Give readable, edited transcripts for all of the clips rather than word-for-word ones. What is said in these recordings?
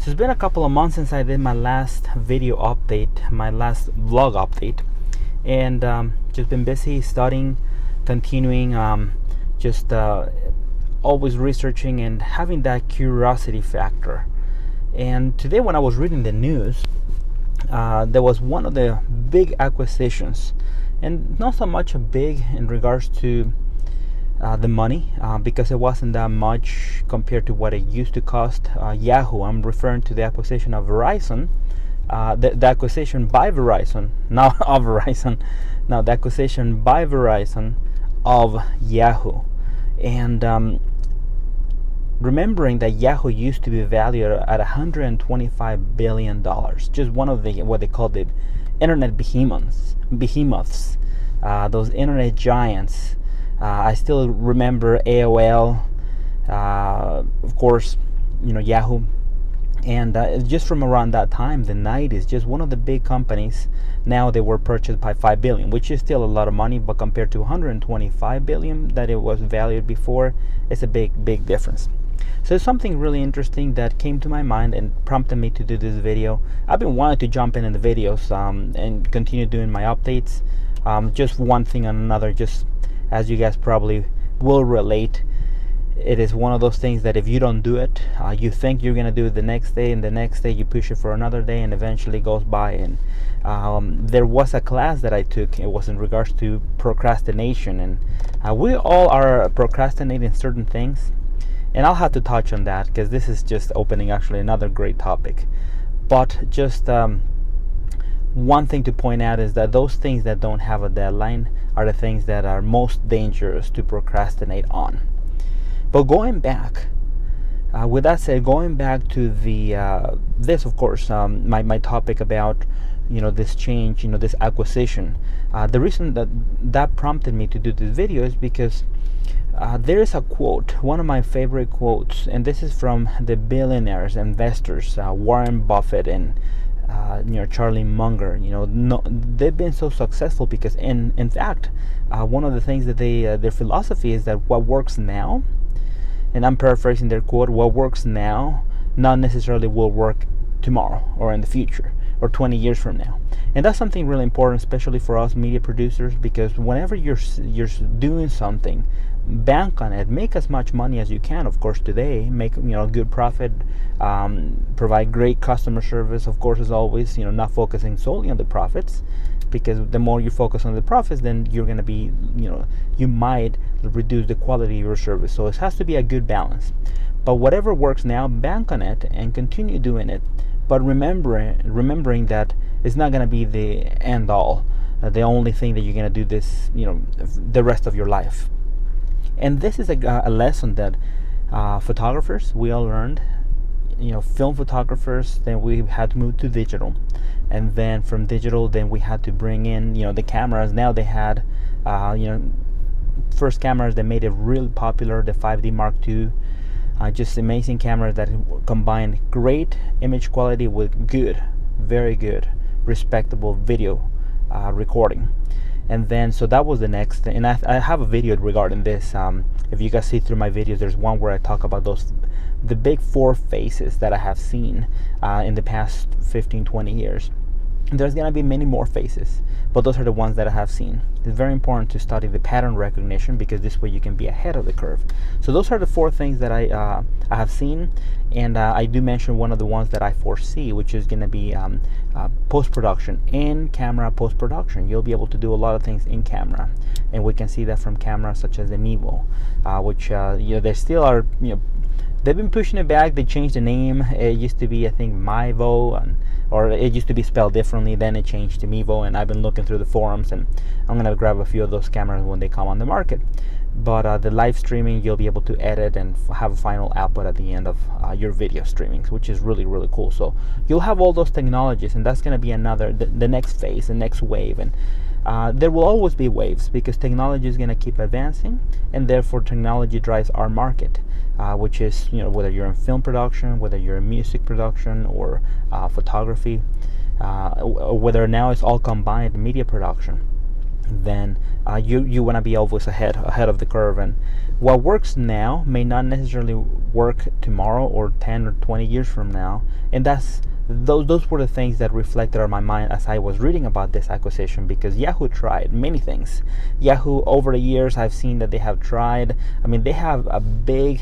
So it's been a couple of months since I did my last video update, my last vlog update, and just been busy studying, continuing, just always researching and having that curiosity factor. And today, when I was reading the news, there was one of the big acquisitions, and not so much a big in regards to the money, because it wasn't that much compared to what it used to cost. Yahoo, I'm referring to the acquisition of Verizon, the acquisition by Verizon, not of Verizon, now the acquisition by Verizon of Yahoo. And remembering that Yahoo used to be valued at $125 billion, just one of the what they call the internet behemoths, those internet giants. I still remember AOL, of course, Yahoo, and just from around that time, the 90s, just one of the big companies. Now they were purchased by $5 billion, which is still a lot of money, but compared to $125 billion that it was valued before, it's a big difference. So it's something really interesting that came to my mind and prompted me to do this video. I've been wanting to jump in the videos and continue doing my updates, just one thing and another, just as you guys probably will relate. It is one of those things that if you don't do it, you think you're gonna do it the next day, and the next day you push it for another day, and eventually goes by. And there was a class that I took. It was in regards to procrastination, and we all are procrastinating certain things, and I'll have to touch on that because this is just opening actually another great topic. But just one thing to point out is that those things that don't have a deadline are the things that are most dangerous to procrastinate on. But going back, with that said, going back to the this, of course, my topic about this change, this acquisition. The reason that prompted me to do this video is because there is a quote, one of my favorite quotes, and this is from the billionaires, investors, Warren Buffett and Charlie Munger. They've been so successful because, in fact, one of the things that their philosophy is that what works now, and I'm paraphrasing their quote, what works now not necessarily will work tomorrow or in the future or 20 years from now. And that's something really important, especially for us media producers, because whenever you're doing something, bank on it, make as much money as you can, of course, today, make good profit, provide great customer service, of course, as always, not focusing solely on the profits, because the more you focus on the profits, then you're going to be, you might reduce the quality of your service. So it has to be a good balance. But whatever works now, bank on it and continue doing it. But remembering that it's not going to be the end all, the only thing that you're going to do this, the rest of your life. And this is a lesson that photographers, we all learned. Film photographers, then we had to move to digital, and then from digital, then we had to bring in the cameras. Now they had first cameras that made it really popular, the 5D Mark II, just amazing cameras that combine great image quality with good, very good, respectable video recording. And then, so that was the next thing. And I have a video regarding this. If you guys see through my videos, there's one where I talk about the big four phases that I have seen in the past 15-20 years. There's going to be many more phases, but those are the ones that I have seen. It's very important to study the pattern recognition, because this way you can be ahead of the curve. So those are the four things that I have seen, and I do mention one of the ones that I foresee, which is going to be post-production, in-camera post-production. You'll be able to do a lot of things in camera, and we can see that from cameras such as the Mevo, which they still are, they've been pushing it back. They changed the name. It used to be, I think, Myvo, or it used to be spelled differently. Then it changed to Mevo, and I've been looking through the forums, and I'm going to grab a few of those cameras when they come on the market. But the live streaming, you'll be able to edit and have a final output at the end of your video streaming, which is really, really cool. So you'll have all those technologies, and that's going to be the next phase, the next wave. And there will always be waves, because technology is going to keep advancing, and therefore technology drives our market, which is whether you're in film production, whether you're in music production or photography, whether now it's all combined media production. then you want to be always ahead of the curve. And what works now may not necessarily work tomorrow or 10 or 20 years from now. And those were the things that reflected on my mind as I was reading about this acquisition, because Yahoo tried many things. Yahoo, over the years, I've seen that they have tried. I mean, they have a big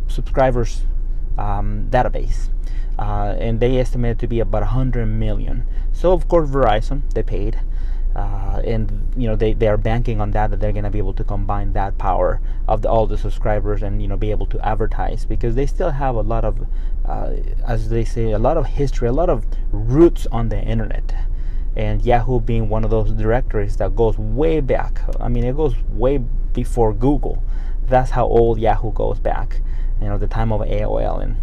subscribers database, and they estimate it to be about 100 million. So of course Verizon, they paid, and they are banking on that they're going to be able to combine that power of all the subscribers and be able to advertise, because they still have a lot of as they say, a lot of history, a lot of roots on the internet. And Yahoo being one of those directories that goes way back. I mean, it goes way before Google. That's how old Yahoo goes back, the time of AOL. And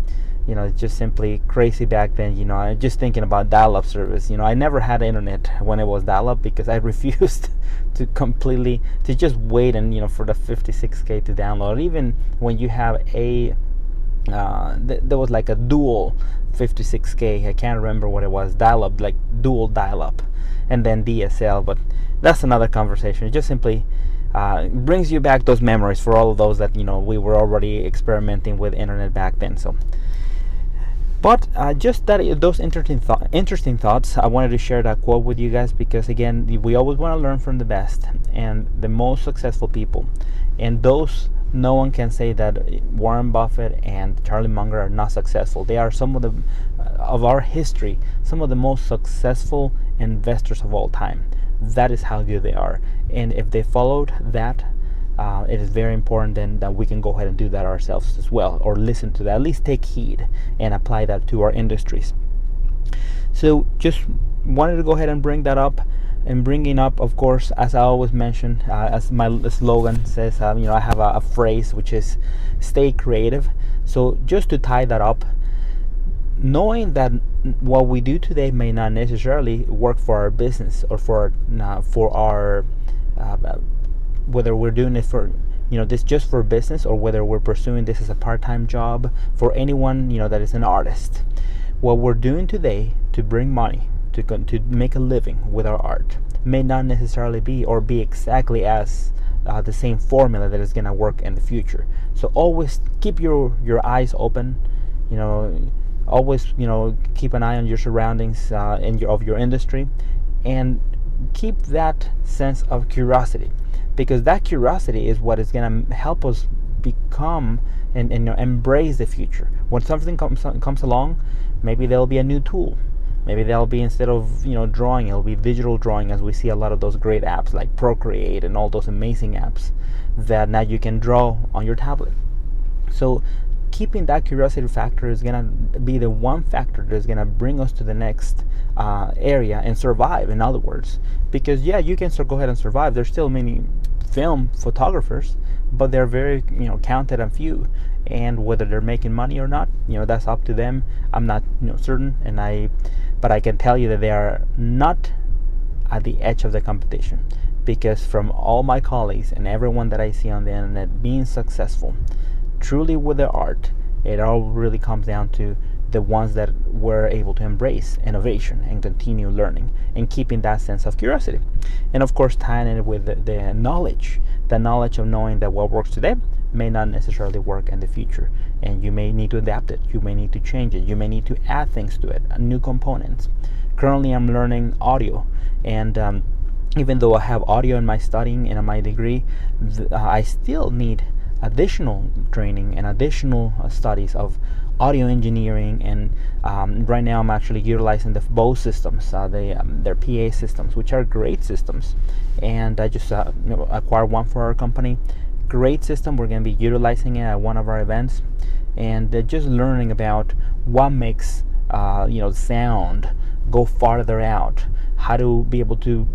it's just simply crazy back then. I'm just thinking about dial-up service. I never had internet when it was dial-up, because I refused to just wait and for the 56K to download. Even when you have there was like a dual 56K, I can't remember what it was, dial-up, like dual dial-up, and then DSL, but that's another conversation. It just simply brings you back those memories for all of those that we were already experimenting with internet back then. So but just those interesting thoughts, I wanted to share that quote with you guys, because again, we always want to learn from the best and the most successful people. And those, no one can say that Warren Buffett and Charlie Munger are not successful. They are some of our history, some of the most successful investors of all time. That is how good they are. And if they followed that, it is very important then that we can go ahead and do that ourselves as well, or listen to that, at least take heed and apply that to our industries. So just wanted to go ahead and bring that up. And bringing up, of course, as I always mention, as my slogan says, I have a phrase which is stay creative. So just to tie that up, knowing that what we do today may not necessarily work for our business or for our whether we're doing it for this just for business, or whether we're pursuing this as a part-time job for anyone that is an artist. What we're doing today to bring money, to make a living with our art, may not necessarily be exactly as the same formula that is going to work in the future. So always keep your eyes open, always keep an eye on your surroundings of your industry, and keep that sense of curiosity, because that curiosity is what is going to help us become and embrace the future. When something comes along, maybe there'll be a new tool. Maybe that'll be, instead of drawing, it'll be digital drawing, as we see a lot of those great apps like Procreate and all those amazing apps that now you can draw on your tablet. So keeping that curiosity factor is going to be the one factor that is going to bring us to the next area and survive, in other words. Because you can go ahead and survive. There's still many film photographers, but they're very counted and few, and whether they're making money or not, that's up to them. I'm not certain, but I can tell you that they are not at the edge of the competition, because from all my colleagues and everyone that I see on the internet being successful truly with their art, it all really comes down to the ones that were able to embrace innovation and continue learning and keeping that sense of curiosity. And of course, tying it with the knowledge of knowing that what works today may not necessarily work in the future, and you may need to adapt it, you may need to change it, you may need to add things to it, new components. Currently I'm learning audio, and even though I have audio in my studying and in my degree, I still need additional training and additional studies of audio engineering. And right now I'm actually utilizing the Bose systems, their PA systems, which are great systems, and I just acquired one for our company. Great system. We're going to be utilizing it at one of our events, and just learning about what makes sound go farther out, how to be able to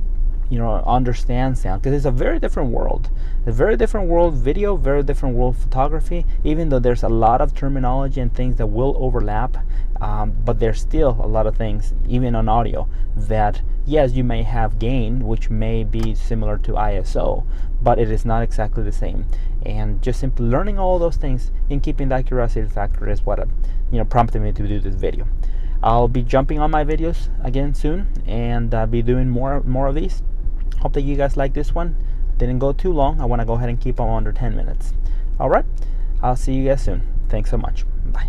understand sound, because it's a very different world, video, very different world, photography. Even though there's a lot of terminology and things that will overlap, but there's still a lot of things, even on audio, that yes, you may have gain, which may be similar to ISO, but it is not exactly the same. And just simply learning all those things and keeping that curiosity factor is what prompted me to do this video. I'll be jumping on my videos again soon, and be doing more of these. Hope that you guys like this one. Didn't go too long. I want to go ahead and keep them under 10 minutes. All right, I'll see you guys soon. Thanks so much. Bye.